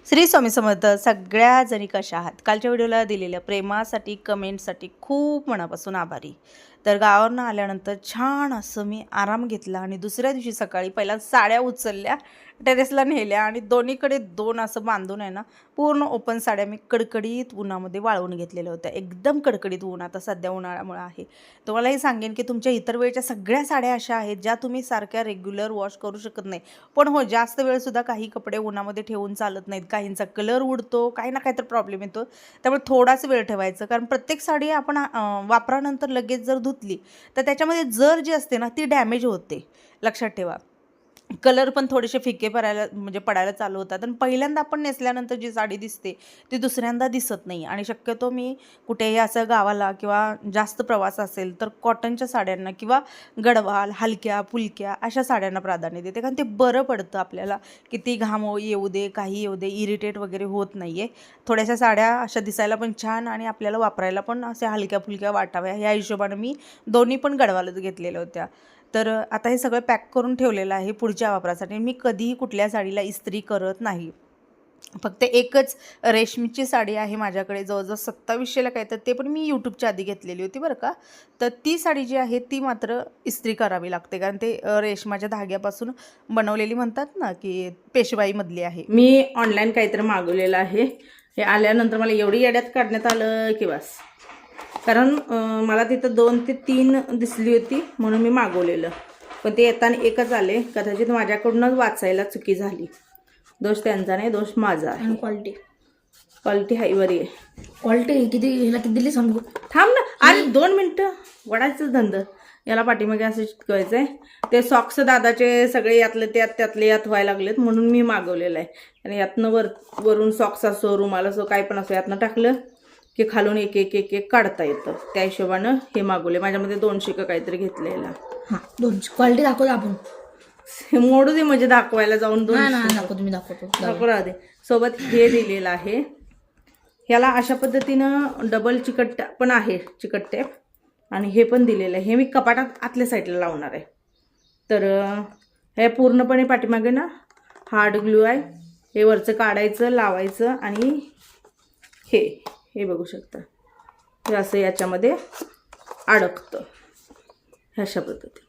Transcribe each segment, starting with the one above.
श्री स्वामी समर्थ. सगळ्या जणी कशा आहात? कालच्या व्हिडिओला दिलेल्या प्रेमासाठी कमेंटसाठी खूप मनापासून आभारी. तर गावावरून आल्यानंतर छान असं मी आराम घेतला आणि दुसऱ्या दिवशी सकाळी पहिला साड्या उचलल्या, टेरेसला नेल्या आणि दोन्हीकडे दोन असं बांधून आहे ना, पूर्ण ओपन साड्या मी कडकडीत उन्हामध्ये वाळवून घेतलेल्या होत्या. एकदम कडकडीत ऊन आता सध्या उन्हाळ्यामुळे आहे. तुम्हालाही सांगेन की तुमच्या इतर वेळच्या सगळ्या साड्या अशा आहेत ज्या तुम्ही सारख्या रेग्युलर वॉश करू शकत नाही. पण हो, जास्त वेळसुद्धा काही कपडे उन्हामध्ये ठेवून चालत नाहीत. काहींचा कलर उडतो, काही ना काही तर प्रॉब्लेम येतो. त्यामुळे थोडाच वेळ ठेवायचं, कारण प्रत्येक साडी आपण वापरानंतर लगेच जर धुतली तर त्याच्यामध्ये जर जी असते ना ती डॅमेज होते. लक्षात ठेवा. कलर पण थोडेसे फिके पडायला चालू होतात आणि पहिल्यांदा आपण नेसल्यानंतर जी साडी दिसते ती दुसऱ्यांदा दिसत नाही. आणि शक्यतो मी कुठेही असं गावाला किंवा जास्त प्रवास असेल तर कॉटनच्या साड्यांना किंवा गडवाल हलक्या फुलक्या अशा साड्यांना प्राधान्य देते, कारण ते बरं पडतं आपल्याला. किती घाम येऊ दे, काही येऊ दे, इरिटेट वगैरे होत नाही आहे. थोड्याशा साड्या अशा दिसायला पण छान आणि आपल्याला वापरायला पण अशा हलक्या फुलक्या वाटाव्या ह्या हिशोबानं मी दोन्ही पण गडवालच घेतलेल्या होत्या. तर आता हे सगळं पॅक करून ठेवलेलं आहे पुढच्या वापरासाठी. मी कधीही कुठल्या साडीला इस्त्री करत नाही. फक्त एकच रेशमीची साडी आहे माझ्याकडे, जवळजवळ 2700ला काय, तर ते पण मी यूट्यूबच्या आधी घेतलेली होती बरं का. तर ती साडी जी आहे ती मात्र इस्त्री करावी लागते, कारण ते रेशमाच्या धाग्यापासून बनवलेली म्हणतात ना की पेशवाईमधली आहे. मी ऑनलाईन काहीतरी मागवलेलं आहे. हे आल्यानंतर मला एवढी येड्यात काढण्यात आलं की बस. कारण मला तिथं 2 ते 3 दिसली होती म्हणून मी मागवलेलं, पण ते येताना एकच आले. कदाचित माझ्याकडूनच वाचायला चुकी झाली. दोष त्यांचा नाही, दोष माझा आहे. क्वालिटी हाय बरी आहे. क्वालिटी किती दिली सांगू? थांब ना, आणि 2 मिनटं वडायचं धंद. याला पाठीमागे असं शिकवायचं आहे. ते सॉक्स दादाचे सगळे त्यातले यात व्हायला लागलेत म्हणून मी मागवलेलं आहे. आणि यातनं वरून सॉक्स असो, रुमाल असो, काय पण असो, यातनं टाकलं की खालून एक एक एक एक काढता येतं. त्या हिशोबानं हे मागवले. माझ्यामध्ये 200 का काहीतरी घेतलेला. हां, 200 क्वालिटी दाखवतो आपण. मोडू दे म्हणजे दाखवायला जाऊन 200 दाखवतो, मी दाखवतो. दाखवू दे. सोबत हे दिलेलं आहे. ह्याला अशा पद्धतीनं डबल चिकट पण आहे, चिकट टेप, आणि हे पण दिलेलं आहे. हे मी कपाटात आतल्या साईडला लावणार आहे. तर हे पूर्णपणे पाठीमागे ना हार्ड ग्लू आहे. हे वरचं काढायचं, लावायचं, आणि हे बघू शकता, हे असं याच्यामध्ये अडकतं अशा पद्धतीने.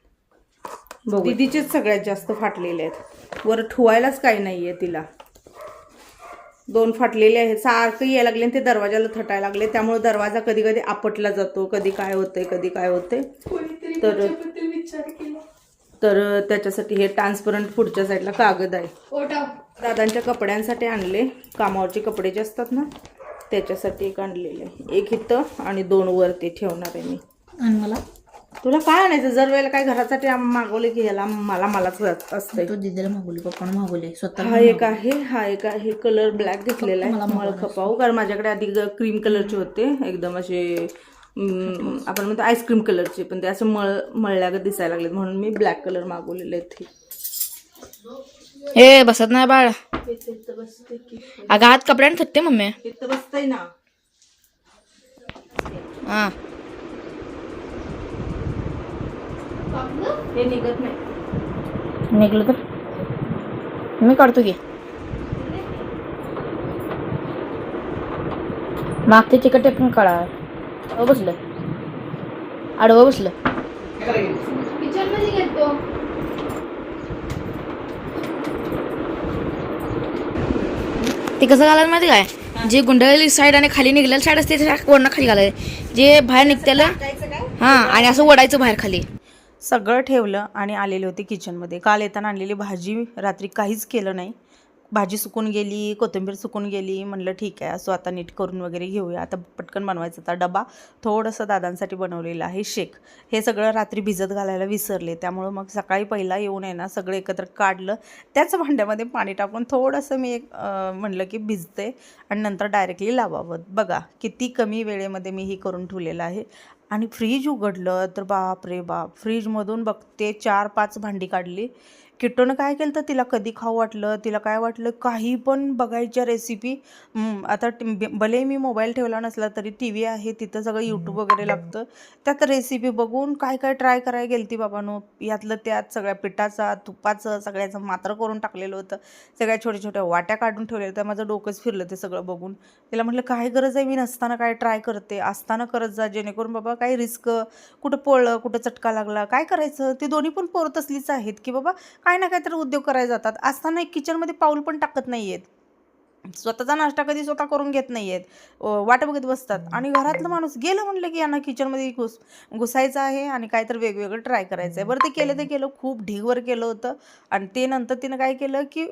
बघू, दीदीचेच सगळ्यात जास्त फाटलेले आहेत. वर ठेवायलाच काही नाही आहे तिला. 2 फाटलेले आहेत. सारखं यायला लागले, ते दरवाजाला थटायला लागले. त्यामुळे दरवाजा कधी कधी आपटला जातो, कधी काय होते. तर त्याच्यासाठी हे ट्रान्सपरंट पुढच्या साईडला कागद आहे. दादांच्या कपड्यांसाठी आणले, कामावरचे कपडे जे असतात ना त्याच्यासाठी एक आणलेले आहे. एक इथं आणि 2 वरती ठेवणार आहे मी. आणि मला तुला काय आणायचं? जर वेळेला काय घरासाठी मागवले की ह्याला मलाच असतंय. तो दिदीला मागवली, पप्पानं मागवले, स्वतः. हा एक आहे कलर ब्लॅक घेतलेला आहे. मळ खपाऊ, कारण माझ्याकडे आधी क्रीम कलरचे होते, एकदम असे आपण म्हणतो आईस्क्रीम कलरचे, पण ते असं मळल्यागत दिसायला लागले म्हणून मी ब्लॅक कलर मागवलेले आहेत. हे बसत नाही बाळ. अगं हात कपड्याने थकते मम्मी. इथं बसतंय ना. हां, हे निघत नाही. निघलं तर मी काढतो की. मागते चिकट टेप पण काढा. आडवं बसलं. ते कसं घालायला माहिती काय? जे गुंडाळलेली साईड आणि खाली निघलेली साईड असते त्याच्या वरनं खाली घालायचं, जे बाहेर निघतेला हां, आणि असं ओढायचं बाहेर खाली. सगळं ठेवलं आणि आलेले होते किचनमध्ये. काल येताना आणलेली भाजी रात्री काहीच केलं नाही. भाजी सुकून गेली, कोथिंबीर सुकून गेली. म्हणलं ठीक आहे, असं आता नीट करून वगैरे घेऊया. आता पटकन बनवायचं. आता डबा थोडंसं दादांसाठी बनवलेलं आहे शेक. हे सगळं रात्री भिजत घालायला विसरले, त्यामुळं मग सकाळी पहिला येऊन आहे ना सगळं एकत्र काढलं. त्याच भांड्यामध्ये पाणी टाकून थोडंसं मी म्हणलं की भिजते आणि नंतर डायरेक्टली लावावं. बघा किती कमी वेळेमध्ये मी ही करून ठेवलेलं आहे. आणि फ्रीज उघडलं तर बाप रे बाप, फ्रीजमधून बघते 4-5 भांडी काढली. किट्टूनं काय केलं तर तिला कधी खाऊ वाटलं, तिला काय वाटलं, काही पण बघायच्या रेसिपी. आता भले मी मोबाईल ठेवला नसला तरी टी व्ही आहे, तिथं सगळं यूट्यूब वगैरे लागतं. त्यात रेसिपी बघून काय काय ट्राय करायला गेलती बाबांनो. यातलं त्यात सगळ्या पिठाचा, तुपाचं सगळ्याचं मात्र करून टाकलेलं होतं. सगळ्या छोट्या छोट्या वाट्या काढून ठेवलेल्या होत्या. माझं डोकंच फिरलं ते सगळं बघून. तिला म्हटलं काय गरज आहे, मी नसताना काय ट्राय करते, असताना करत जा, जेणेकरून बाबा काय रिस्क, कुठं पोळलं, कुठं चटका लागला, काय करायचं. ते दोन्ही पण पोरं तसलीच आहेत की बाबा काय ना काय तर उद्योग करायला जातात, असताना एक किचनमध्ये पाऊल पण टाकत नाही आहेत. स्वतःचा नाश्ता कधी स्वतः करून घेत नाही आहेत, वाट बघत बसतात. आणि घरातलं माणूस गेलं म्हणलं की यांना किचनमध्ये घुसायचं आहे आणि काय तर वेगवेगळं ट्राय करायचं आहे. बरं ते केलं, खूप ढीगवर केलं होतं. आणि ते नंतर तिनं काय केलं की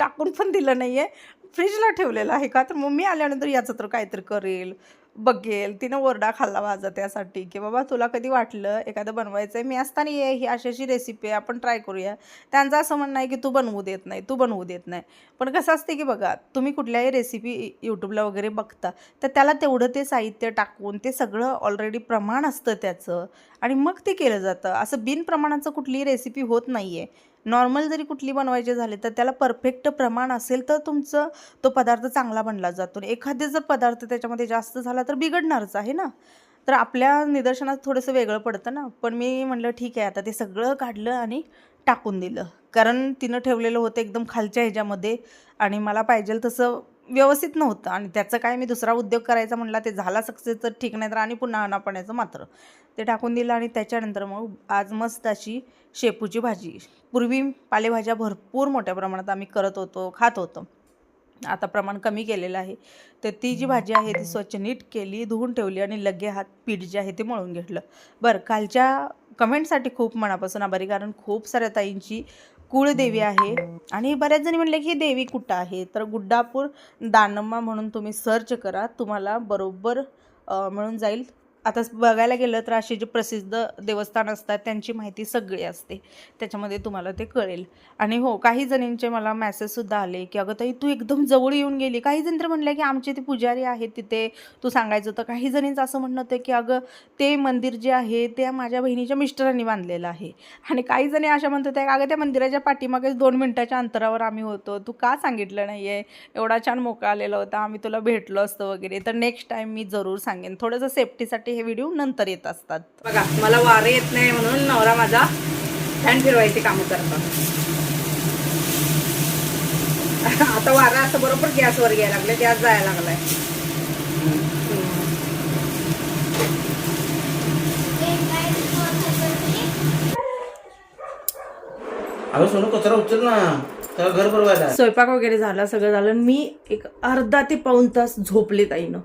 टाकून पण दिलं नाही आहे, फ्रीजला ठेवलेलं आहे. का तर मम्मी आल्यानंतर याचं तर काहीतरी करेल, बघेल. तिनं ओरडा खाल्ला माझा त्यासाठी की बाबा तुला कधी वाटलं एखादं बनवायचं आहे, मी असताना ये, ही अशी रेसिपी आहे, आपण ट्राय करूया. त्यांचं असं म्हणणं आहे की तू बनवू देत नाही. पण कसं असते की बघा, तुम्ही कुठल्याही रेसिपी यूट्यूबला वगैरे बघता तर त्याला तेवढं ते साहित्य टाकून ते सगळं ऑलरेडी प्रमाण असतं त्याचं, आणि मग ते केलं जातं. असं बिनप्रमाणाचं कुठलीही रेसिपी होत नाही आहे. नॉर्मल जरी कुठली बनवायची झाली तर त्याला परफेक्ट प्रमाण असेल तर तुमचं तो पदार्थ चांगला बनला जातो. एखादे जर पदार्थ त्याच्यामध्ये जास्त झाला तर बिघडणारच आहे ना. तर आपल्या निदर्शनात थोडंसं वेगळं पडतं ना. पण मी म्हटलं ठीक आहे, आता ते सगळं काढलं आणि टाकून दिलं. कारण तिनं ठेवलेलं होतं एकदम खालच्या ह्याच्यामध्ये आणि मला पाहिजे तसं व्यवस्थित नव्हतं. आणि त्याचं काय, मी दुसरा उद्योग करायचा म्हटला, ते झाला सक्सेस तर ठीक, नाही तर आणि पुन्हा अनापण्याचं मात्र. ते टाकून दिलं. आणि त्याच्यानंतर मग आज मस्त अशी शेपूची भाजी. पूर्वी पालेभाज्या भरपूर मोठ्या प्रमाणात आम्ही करत होतो, खात होतो. आता प्रमाण कमी केलेलं आहे. तर ती जी भाजी आहे ती स्वच्छ नीट केली, धुवून ठेवली आणि लगे हात पीठ जे आहे ते मळून घेतलं. बरं, कालच्या कमेंटसाठी खूप मनापासून आभारी, कारण खूप साऱ्या ताईंची कुळदेवी आहे. आणि बऱ्याच जणी म्हणले की ही देवी कुठं आहे, तर गुड्डापूर दानम्मा म्हणून तुम्ही सर्च करा, तुम्हाला बरोबर मिळून जाईल. आता बघायला गेलं तर असे जे प्रसिद्ध देवस्थान असतात त्यांची माहिती सगळी असते, त्याच्यामध्ये तुम्हाला ते कळेल. आणि हो, काही जणींचे मला मेसेजसुद्धा आले की अगं ताई तू एकदम जवळ येऊन गेली. काही जण तर म्हणले की आमचे ते पुजारी आहेत तिथे, तू सांगायचं होतं. काही जणींचं असं म्हणणं होतं की अगं ते मंदिर जे आहे ते माझ्या बहिणीच्या मिस्टरांनी बांधलेलं आहे. आणि काही जणी अशा म्हणत होत्या अगं त्या मंदिराच्या पाठीमागेच 2 मिनिटाच्या अंतरावर आम्ही होतो, तू का सांगितलं नाही आहे, एवढा छान मोका आलेला होता, आम्ही तुला भेटलो असतं वगैरे. तर नेक्स्ट टाईम मी जरूर सांगेन. थोडंसं सेफ्टीसाठी हे व्हिडिओ नंतर येत असतात. बघा, मला वारं येत नाही म्हणून नवरा माझा फॅन फिरवायची कामं करतात. आता वारा असं बरोबर गॅसवर घ्यायला लागले, गॅस जायला लागलाय. अगं सोनू कचरा उचल ना, त्याला घर भरवायला. स्वयंपाक वगैरे झाला, सगळं झालं. मी एक अर्धा ते पाऊण तास झोपले ताईनं.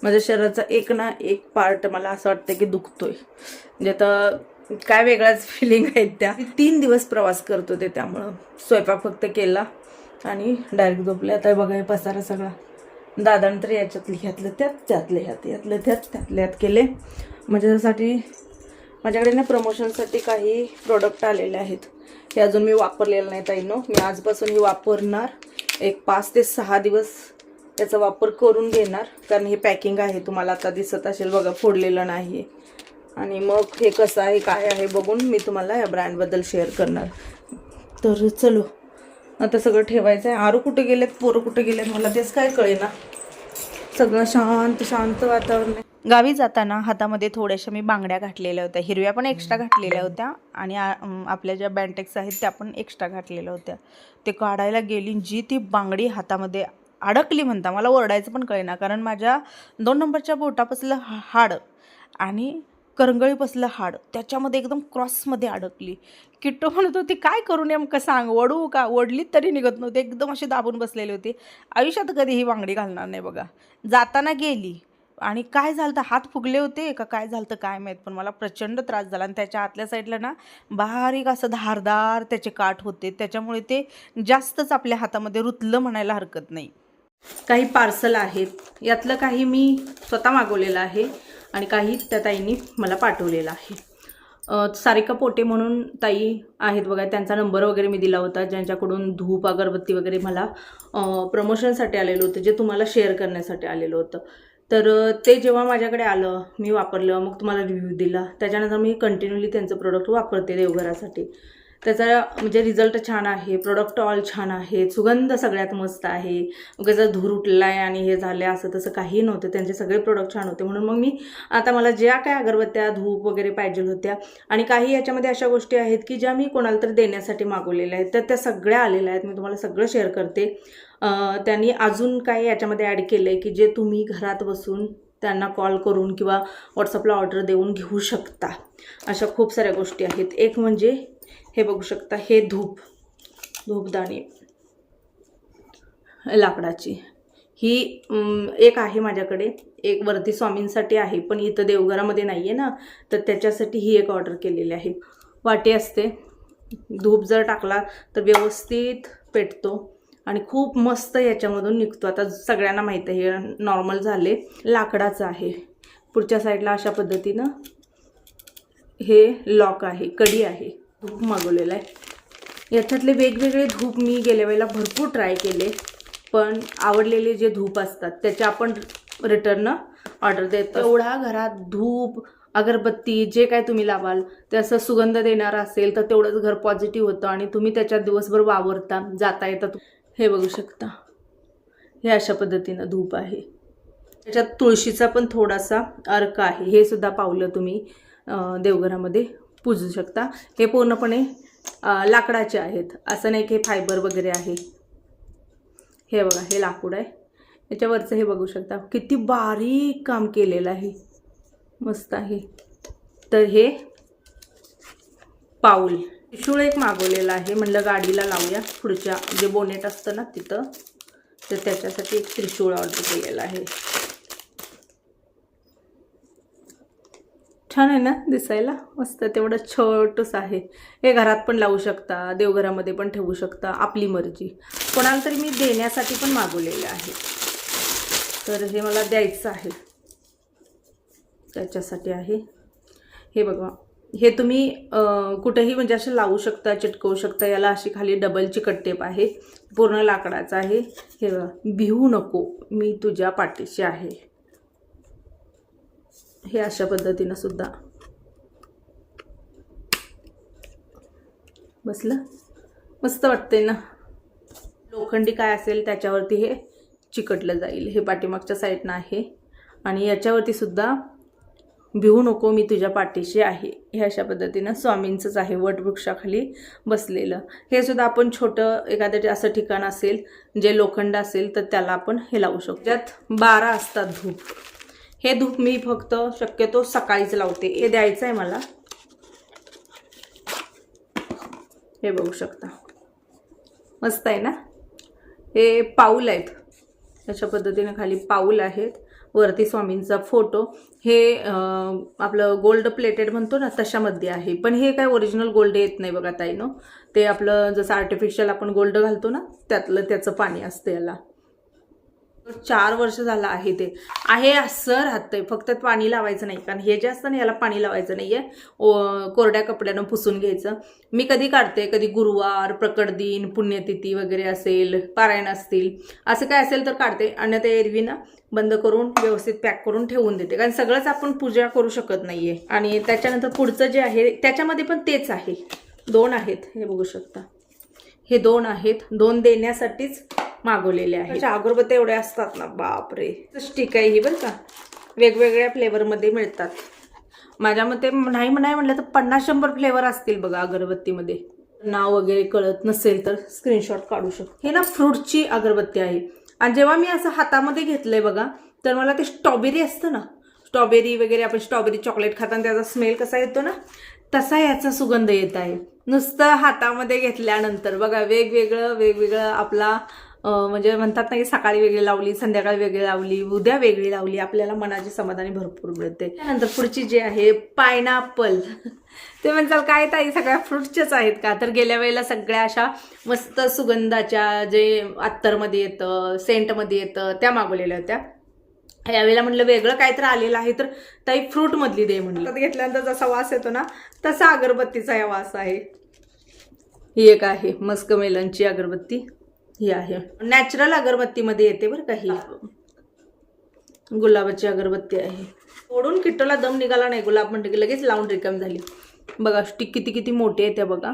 माझ्या शरीराचा एक ना एक पार्ट मला असं वाटतं की दुखतोय, म्हणजे आता काय वेगळ्याच फिलिंग आहेत त्या. 3 दिवस प्रवास करतो ते, त्यामुळं स्वयंपाक फक्त केला आणि डायरेक्ट झोपले. आता बघा हे पसारा सगळा दादानं तर याच्यातली ह्यातलं त्यात, त्यातले ह्यात, यातलं त्यात, त्यातले ह्यात केले. माझ्यासाठी माझ्याकडे ना प्रमोशनसाठी काही प्रोडक्ट आलेले आहेत, हे अजून मी वापरलेलं नाही ताईनो. मी आजपासून हे वापरणार, एक 5 ते 6 दिवस त्याचा वापर करून घेणार. कारण हे पॅकिंग आहे, तुम्हाला आता दिसत असेल बघा, फोडलेलं नाही. आणि मग हे कसं आहे काय आहे बघून मी तुम्हाला या ब्रँडबद्दल शेअर करणार. तर चलो आता सगळं ठेवायचं आहे. आरू कुठे गेलेत, पोरं कुठे गेलेत, मला तेच काय कळेना. सगळं शांत शांत वातावरण आहे. गावी जाताना हातामध्ये थोड्याशा मी बांगड्या घातलेल्या होत्या, हिरव्या पण एक्स्ट्रा घातलेल्या होत्या आणि आपल्या ज्या बँटेक्स आहेत त्या पण एक्स्ट्रा घातलेल्या होत्या. ते काढायला गेली, जी ती बांगडी हातामध्ये अडकली म्हणता मला ओरडायचं पण कळेना. कारण माझ्या 2 नंबरच्या बोटापासलं हाड आणि करंगळीपासलं हाड त्याच्यामध्ये एकदम क्रॉसमध्ये अडकली. किट्टू म्हणत होती काय करू नेमकं सांग, ओढू का, ओढलीत तरी निघत नव्हते, एकदम अशी दाबून बसलेली होती. आयुष्यात कधी ही बांगडी घालणार नाही बघा. जाताना गेली आणि काय झालं तर हात फुगले होते का काय झालं तर काय माहीत, पण मला प्रचंड त्रास झाला. आणि त्याच्या आतल्या साईडला ना बारीक असं धारदार त्याचे काठ होते, त्याच्यामुळे ते जास्तच आपल्या हातामध्ये रुतलं म्हणायला हरकत नाही. काही पार्सल आहेत, यातलं काही मी स्वतः मागवलेलं आहे आणि काही त्या ताईंनी मला पाठवलेलं आहे. सारिका पोटे म्हणून ताई आहेत बघा, त्यांचा नंबर वगैरे मी दिला होता, ज्यांच्याकडून धूप अगरबत्ती वगैरे मला प्रमोशनसाठी आलेलं होतं, जे तुम्हाला शेअर करण्यासाठी आलेलं होतं. तर ते जेव्हा माझ्याकडे आलं, मी वापरलं, मग तुम्हाला रिव्ह्यू दिला. त्याच्यानंतर मी कंटिन्यूली त्यांचं प्रोडक्ट वापरते देवघरासाठी. त्याचा म्हणजे रिझल्ट छान आहे, प्रोडक्ट ऑल छान आहे, सुगंध सगळ्यात मस्त आहे. उगाच धूर उठला आहे आणि हे झालं असं तसं काही नव्हतं, त्यांचे सगळे प्रोडक्ट छान होते. म्हणून मग मी आता मला ज्या काय अगरबत्त्या धूप वगैरे पाहिजे होत्या आणि काही याच्यामध्ये अशा गोष्टी आहेत की ज्या मी कोणाला तरी देण्यासाठी मागवलेल्या आहेत, तर त्या सगळ्या आलेल्या आहेत. मी तुम्हाला सगळं शेअर करते. त्यांनी अजून काय याच्यामध्ये ॲड केलं आहे की जे तुम्ही घरात बसून त्यांना कॉल करून किंवा व्हॉट्सअपला ऑर्डर देऊन घेऊ शकता. अशा खूप साऱ्या गोष्टी आहेत. एक म्हणजे हे बघू शकता, हे धूपदाणी लाकडाची ही एक आहे माझ्याकडे, एक वरती स्वामींसाठी आहे, पण इथं देवघरामध्ये नाही आहे ना, तर त्याच्यासाठी ही एक ऑर्डर केलेली आहे. वाटी असते, धूप जर टाकला तर व्यवस्थित पेटतो आणि खूप मस्त याच्यामधून निघतो. आता सगळ्यांना माहीत आहे, हे नॉर्मल झाले. लाकडाचं आहे. पुढच्या साईडला अशा पद्धतीनं हे लॉक आहे, कडी आहे. धूप मागवलेलं आहे. याच्यातले वेगवेगळे धूप मी गेल्या वेळेला भरपूर ट्राय केले, पण आवडलेले जे धूप असतात त्याचे आपण रिटर्न ऑर्डर देतो. एवढा घरात धूप अगरबत्ती जे काय तुम्ही लावाल ते असं सुगंध देणारं असेल तर तेवढंच घर पॉझिटिव्ह होतं आणि तुम्ही त्याच्यात दिवसभर वावरता, जाता येता. हे बघू शकता, हे अशा पद्धतीनं धूप आहे. त्याच्यात तुळशीचा पण थोडासा अर्क आहे. हे सुद्धा पावलं तुम्ही देवघरामध्ये पूजू शकता. हे पूर्णपणे लाकडाचे आहेत, असं नाही की फायबर वगैरे आहे. हे बघा, हे लाकूड आहे. याच्यावरचं हे बघू शकता, किती बारीक काम केलेलं आहे, मस्त आहे. तर हे पाऊल त्रिशूळ एक मागवलेलं आहे, म्हणलं गाडीला लावूया पुढच्या जे बोनेट असतं ना तिथं, तर त्याच्यासाठी एक त्रिशूळ ऑर्डर केलेलं आहे. छान आहे ना दिसायला, मस्त. तेवढं छोटंसं आहे. हे घरात पण लावू शकता, देवघरामध्ये पण ठेवू शकता, आपली मर्जी. कोणाला तरी मी देण्यासाठी पण मागवलेलं आहे, तर हे मला द्यायचं आहे, त्याच्यासाठी आहे. हे बघा, हे तुम्ही कुठेही म्हणजे असं लावू शकता, चिटकवू शकता. याला अशी खाली डबल चिकट टेप आहे, पूर्ण लाकडाचं आहे. हे बघा, भिवू नको मी तुझ्या पाठीशी आहे. हे अशा पद्धतीनं सुद्धा बसलं, मस्त वाटते ना. लोखंडी काय असेल त्याच्यावरती हे चिकटलं जाईल. हे पाठीमागच्या साईडनं आहे आणि याच्यावरती सुद्धा भिवू नको मी तुझ्या पाठीशी आहे. हे अशा पद्धतीनं स्वामींचंच आहे, वटवृक्षाखाली बसलेलं. हे सुद्धा आपण छोटं एखादं असं ठिकाण असेल जे लोखंड असेल तर त्याला आपण हे लावू शकतो. त्यात 12 असतात धूप. हे धूप मी फक्त शक्यतो सकाळीच लावते. हे द्यायचं आहे मला. हे बघू शकता, मस्त आहे ना. हे पाऊल आहेत, अशा पद्धतीने खाली पाऊल आहेत, वरती स्वामींचा फोटो. हे आपलं गोल्ड प्लेटेड म्हणतो ना तशामध्ये आहे, पण हे काय ओरिजिनल गोल्ड येत नाही बघा ताईनो. ते आपलं जसं आर्टिफिशियल आपण गोल्ड घालतो ना त्याचं पाणी असतं याला. 4 वर्ष झालं आहे, ते आहे असं राहतंय. फक्त पाणी लावायचं नाही, कारण हे जे असतं ना याला पाणी लावायचं नाही आहे, कोरड्या कपड्यानं पुसून घ्यायचं. मी कधी काढते, कधी गुरुवार, प्रकट दिन, पुण्यतिथी वगैरे असेल, पारायण असतील, असं काय असेल तर काढते आणि ते एरवी ना बंद करून व्यवस्थित पॅक करून ठेवून देते, कारण सगळंच आपण पूजा करू शकत नाही आहे. आणि त्याच्यानंतर पुढचं जे आहे त्याच्यामध्ये पण तेच आहे. 2 आहेत, हे बघू शकता, हे 2 आहेत. 2 देण्यासाठीच मागवलेले आहे. त्याच्या अगरबत्त्या एवढ्या असतात ना, बापरे. स्टिक आहे ही बरं का, वेगवेगळ्या फ्लेवरमध्ये मिळतात. माझ्या मते नाही म्हटलं तर 50-100 फ्लेवर असतील बघा अगरबत्तीमध्ये. नाव वगैरे कळत नसेल तर स्क्रीनशॉट काढू शकतो. हे ना फ्रूटची अगरबत्ती आहे आणि जेव्हा मी असं हातामध्ये घेतलंय बघा तर मला ते स्ट्रॉबेरी असतं ना, स्ट्रॉबेरी वगैरे, आपण स्ट्रॉबेरी चॉकलेट खाताना त्याचा स्मेल कसा येतो ना, तसा याचा सुगंध येत आहे. नुसतं हातामध्ये घेतल्यानंतर बघा, वेगवेगळं आपला म्हणजे म्हणतात ना की सकाळी वेगळी लावली, संध्याकाळी वेगळी लावली, उद्या वेगळी लावली, आपल्याला मनाची समाधानी भरपूर मिळते. त्यानंतर पुढची जी आहे पायनॅपल. ते म्हणताल काय ताई सगळ्या फ्रूटच्याच आहेत का, तर गेल्या वेळेला सगळ्या अशा मस्त सुगंधाच्या जे अत्तरमध्ये येतं, सेंटमध्ये येतं, त्या मागवलेल्या होत्या. यावेळेला म्हटलं वेगळं काहीतरी आलेलं आहे तर ताई फ्रूटमधली दे म्हटलं. घेतल्यानंतर जसा वास येतो ना तसा अगरबत्तीचा या वास आहे. ही एक आहे मस्क मेलनची अगरबत्ती. ही आहे नॅचरल अगरबत्तीमध्ये येते बरं का. ही गुलाबाची अगरबत्ती आहे. ओढून किट्टोला दम निघाला नाही, गुलाब म्हणते की लगेच लावून रिकाम झाली. बघा स्टिक किती मोठी आहे त्या बघा.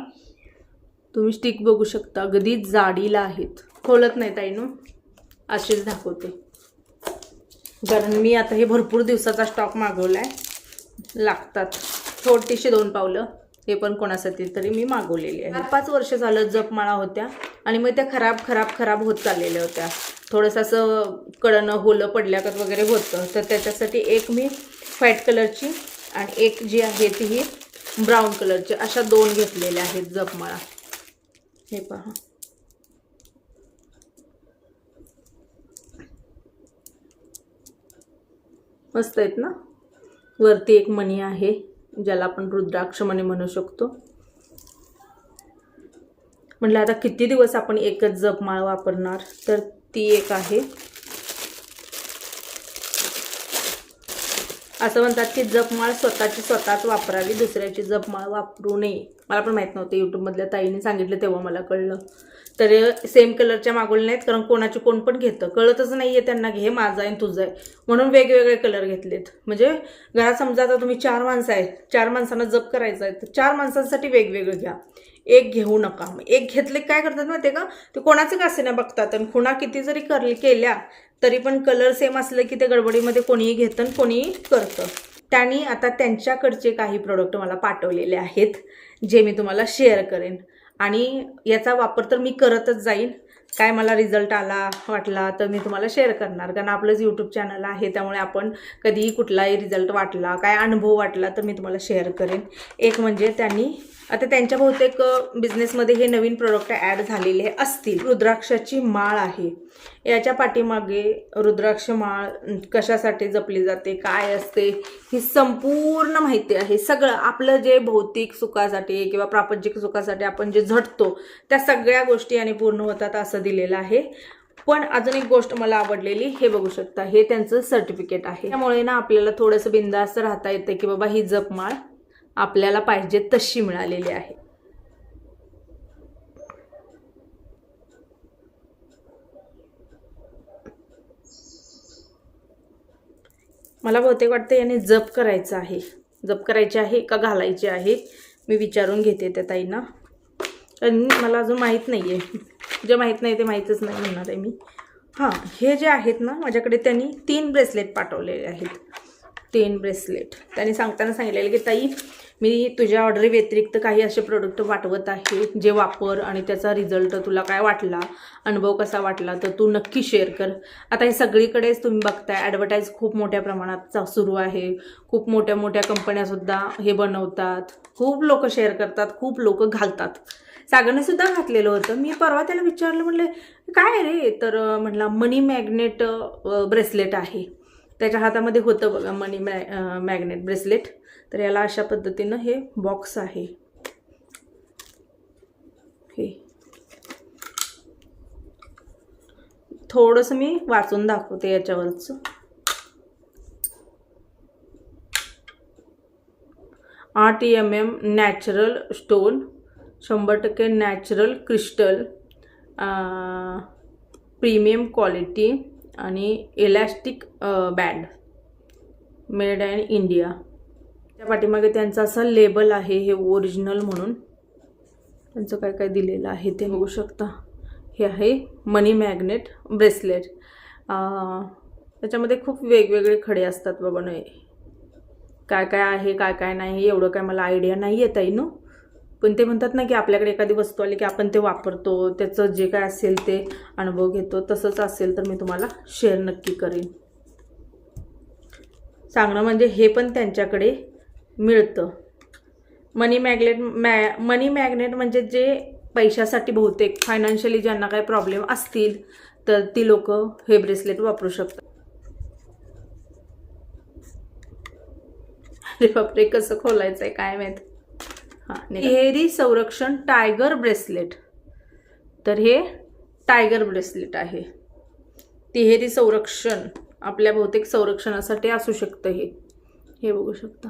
तुम्ही स्टिक बघू शकता, अगदी जाडीला आहेत, खोलत नाही ताईनो, असेच दाखवते. कारण मी आता हे भरपूर दिवसाचा स्टॉक मागवला आहे, लागतात छोटीशी 2 पावलं, हे पण कोणासाठी तरी मी मागवलेली आहे. 4-5 वर्ष झालं जपमाळा होत्या आणि मग त्या खराब होत चाललेल्या होत्या. थोडंसं असं कडनं होलं पडल्यागत वगैरे होतं, तर त्याच्यासाठी एक मी व्हाईट कलरची आणि एक जी आहे ती ही ब्राऊन कलरची, अशा 2 घेतलेल्या आहेत जपमाळा. हे पहा, मस्त आहेत ना. वरती एक मणी आहे, ज्याला आपण रुद्राक्ष मणी म्हणू शकतो. म्हटलं आता किती दिवस आपण एकच जपमाळ वापरणार, तर ती एक आहे. असं म्हणतात की जपमाळ स्वतःच वापरावी, दुसऱ्याची जपमाळ वापरू नये. मला पण माहीत नव्हतं, यूट्यूबमधल्या ताईने सांगितलं तेव्हा मला कळलं. तर सेम कलरच्या मागवल्या नाहीत, कारण कोणाचे कोण पण घेतं, कळतच नाही आहे त्यांना की हे माझं आहे तुझं आहे, म्हणून वेगवेगळे कलर घेतलेत. म्हणजे घरात समजा आता तुम्ही 4 माणसं आहेत, 4 माणसांना जप करायचं आहे, तर 4 माणसांसाठी वेगवेगळं घ्या, एक घेऊ नका. एक घेतले काय करतात माहिती आहे का, ते कोणाचं का ना बघतात, आणि खुणा किती जरी केल्या तरी पण कलर सेम असलं की ते गडबडीमध्ये कोणीही घेतं आणि कोणीही करतं. त्यांनी आता त्यांच्याकडचे काही प्रोडक्ट मला पाठवलेले आहेत, जे मी तुम्हाला शेअर करेन. आणि याचा वापर तर मी करतच जाईन. काय मला रिझल्ट वाटला तर मी तुम्हाला शेअर करणार, कारण आपलंच यूट्यूब चॅनल आहे, त्यामुळे आपण कधीही कुठलाही रिझल्ट वाटला, काय अनुभव वाटला तर मी तुम्हाला शेअर करेन. एक म्हणजे त्यांनी आता त्यांच्या बहुतेक बिझनेसमध्ये हे नवीन प्रोडक्ट ॲड झालेले असतील. रुद्राक्षाची माळ आहे, याच्या पाठीमागे रुद्राक्ष माळ कशासाठी जपली जाते, काय असते, ही संपूर्ण माहिती आहे. सगळं आपलं जे भौतिक सुखासाठी किंवा प्रापंचिक सुखासाठी आपण जे झटतो त्या सगळ्या गोष्टी आणि पूर्ण होतात असं दिलेलं आहे. पण अजून एक गोष्ट मला आवडलेली, हे बघू शकता, हे त्यांचं सर्टिफिकेट आहे. त्यामुळे ना आपल्याला थोडंसं बिंदास्त राहता येतं की बाबा ही जपमाळ आपल्याला पाहिजे तशी मिळालेली आहे. मला बहुतेक वाटतं याने जप करायचं आहे, जप करायची आहे का घालायची आहे, मी विचारून घेते त्या ताईंना. आणि मला अजून माहीत नाही आहे, जे माहीत नाही ते माहीतच नाही म्हणणार आहे मी. हां, हे जे आहेत ना, माझ्याकडे त्यांनी 3 ब्रेसलेट पाठवलेले आहेत. 3 ब्रेसलेट त्यांनी सांगताना सांगितलेलं की ताई, मी तुझ्या ऑर्डरी व्यतिरिक्त काही असे प्रोडक्ट पाठवत आहे, जे वापर आणि त्याचा रिझल्ट तुला काय वाटला, अनुभव कसा वाटला तर तू नक्की शेअर कर. आता हे सगळीकडेच तुम्ही बघताय, ॲडव्हर्टाईज खूप मोठ्या प्रमाणात सुरू आहे. खूप मोठ्या मोठ्या कंपन्यासुद्धा हे बनवतात, खूप लोक शेअर करतात, खूप लोक घालतात. सागरने सुद्धा घातलेलं होतं. मी परवा त्याला विचारलं, म्हटलं काय रे, तर म्हटलं मनी मॅग्नेट ब्रेसलेट आहे. त्याच्या हातामध्ये होतं बघा मनी मॅग्नेट ब्रेसलेट. तर याला अशा पद्धतीनं हे बॉक्स आहे. हे थोडंसं मी वाचून दाखवते याच्यावरचं. RTMM natural stone, 100% natural crystal, premium quality आणि elastic band, made in India. त्या पाठीमागे त्यांचा असा लेबल आहे, हे ओरिजिनल म्हणून त्यांचं काय काय दिलेलं आहे ते बघू शकता. हे आहे मनी मॅग्नेट ब्रेसलेट. त्याच्यामध्ये खूप वेगवेगळे खडे असतात बाबा. नाही काय काय आहे काय काय नाही एवढं काय मला आयडिया नाही येत आहे नो. पण ते म्हणतात ना की आपल्याकडे एखादी वस्तू आली की आपण ते वापरतो, त्याचं जे काय असेल ते अनुभव घेतो. तसंच असेल तर मी तुम्हाला शेअर नक्की करेन. सांगणं म्हणजे हे पण त्यांच्याकडे मिळतं. मनी मॅग्नेट म्हणजे जे पैशासाठी बहुतेक फायनान्शियली ज्यांना काही प्रॉब्लेम असतील तर ती लोक हे ब्रेसलेट वापरू शकतात. अरे बापरे, कसं खोलायचं आहे काय माहीत. हां, तिहेरी संरक्षण टायगर ब्रेसलेट. तर हे टायगर ब्रेसलेट आहे. तिहेरी संरक्षण आपल्या बहुतेक संरक्षणासाठी असू शकतं हे. हे बघू शकता.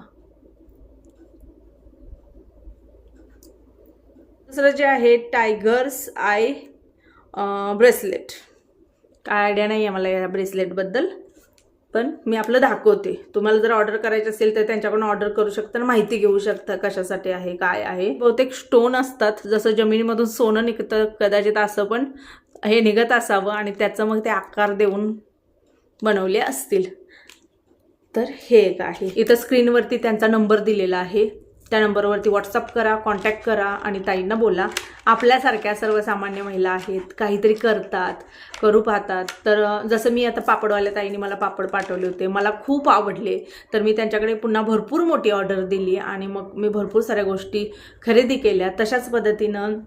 दुसरं जे आहे टायगर्स आय ब्रेसलेट. काय आयडिया नाही आहे मला या ब्रेसलेटबद्दल. पण मी आपलं दाखवते. तुम्हाला जर ऑर्डर करायची असेल तर त्यांच्याकडून ऑर्डर करू शकता, माहिती घेऊ शकता कशासाठी आहे काय आहे. बहुतेक स्टोन असतात, जसं जमिनीमधून सोनं निघतं कदाचित असं पण हे निघत असावं आणि त्याचं मग ते आकार देऊन बनवले असतील. तर हे एक आहे. इथं स्क्रीनवरती त्यांचा नंबर दिलेला आहे, त्या नंबरवरती व्हॉट्सअप करा, कॉन्टॅक्ट करा आणि ताईंना बोला. आपल्यासारख्या सर्वसामान्य महिला आहेत, काहीतरी करतात, करू पाहतात. तर जसं मी आता पापडवाल्या ताईंनी मला पापड पाठवले होते, मला खूप आवडले, तर मी त्यांच्याकडे पुन्हा भरपूर मोठी ऑर्डर दिली आणि मग मी भरपूर साऱ्या गोष्टी खरेदी केल्या. तशाच पद्धतीनं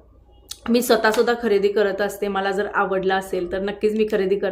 मी स्वतःसुद्धा खरेदी करत असते. मला जर आवडलं असेल तर नक्कीच मी खरेदी करते.